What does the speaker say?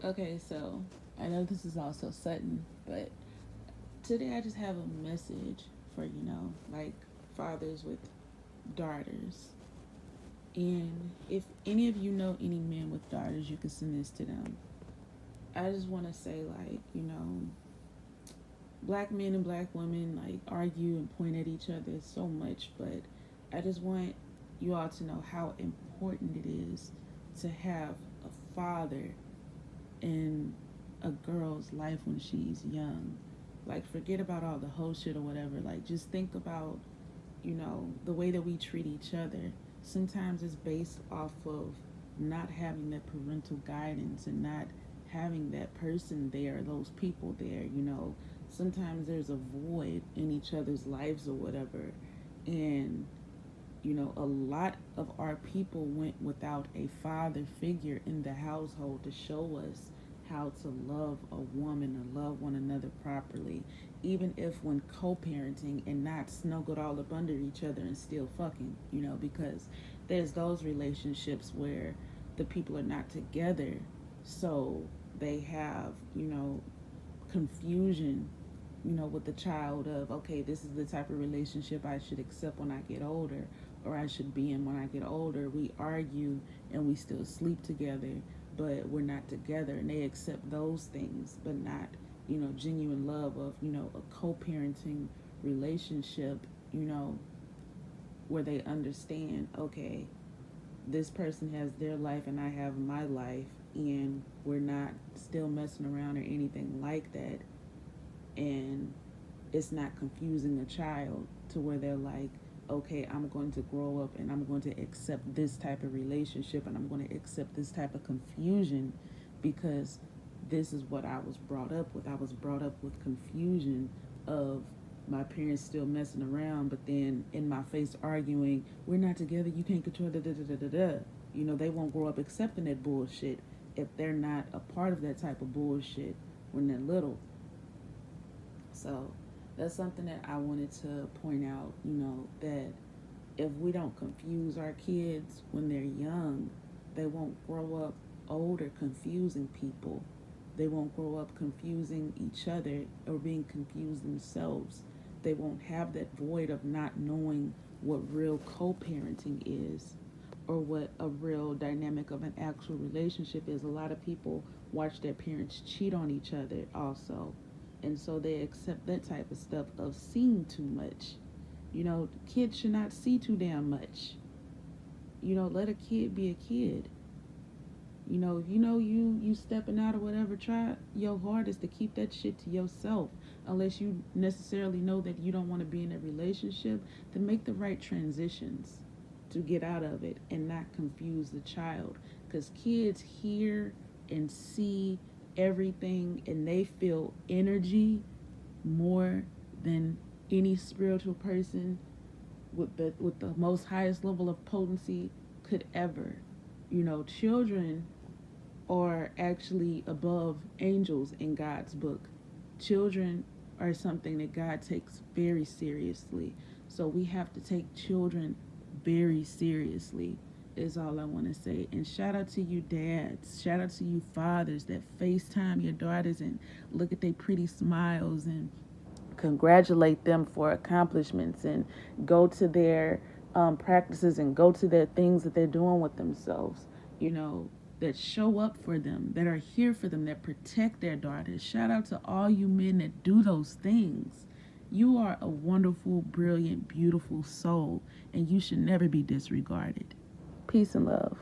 Okay, so I know this is also sudden, but today I just have a message for, like fathers with daughters. And if any of you know any men with daughters, you can send this to them. I just want to say, like, black men and black women, like, argue and point at each other so much, but I just want you all to know how important it is to have a father in a girl's life when she's young. Like, forget about all the whole shit or whatever. Like, just think about, the way that we treat each other. Sometimes it's based off of not having that parental guidance and not having that person there, those people there, Sometimes there's a void in each other's lives or whatever. And a lot of our people went without a father figure in the household to show us how to love a woman and love one another properly, even if when co-parenting and not snuggled all up under each other and still fucking, because there's those relationships where the people are not together, so they have, confusion, with the child of, okay, this is the type of relationship I should accept when I get older, or I should be in when I get older. We argue and we still sleep together, but we're not together. And they accept those things, but not, genuine love of, a co parenting relationship, where they understand, okay, this person has their life and I have my life, and we're not still messing around or anything like that. And it's not confusing a child to where they're like, okay, I'm going to grow up and I'm going to accept this type of relationship and I'm going to accept this type of confusion because this is what I was brought up with. I was brought up with confusion of my parents still messing around, but then in my face arguing, we're not together, you can't control da da da da da da. They won't grow up accepting that bullshit if they're not a part of that type of bullshit when they're little. So that's something that I wanted to point out, that if we don't confuse our kids when they're young, they won't grow up older confusing people. They won't grow up confusing each other or being confused themselves. They won't have that void of not knowing what real co parenting is or what a real dynamic of an actual relationship is. A lot of people watch their parents cheat on each other also. And so they accept that type of stuff of seeing too much. Kids should not see too damn much. Let a kid be a kid. If you stepping out or whatever, try your hardest to keep that shit to yourself. Unless you necessarily know that you don't want to be in a relationship, to make the right transitions to get out of it and not confuse the child. Because kids hear and see everything and they feel energy more than any spiritual person with the most highest level of potency could ever. Children are actually above angels in God's book. Children are something that God takes very seriously. So we have to take children very seriously, is all I want to say. And shout out to you dads. Shout out to you fathers that FaceTime your daughters and look at their pretty smiles and congratulate them for accomplishments and go to their practices and go to their things that they're doing with themselves, you know, that show up for them, that are here for them, that protect their daughters. Shout out to all you men that do those things. You are a wonderful, brilliant, beautiful soul, and you should never be disregarded. Peace and love.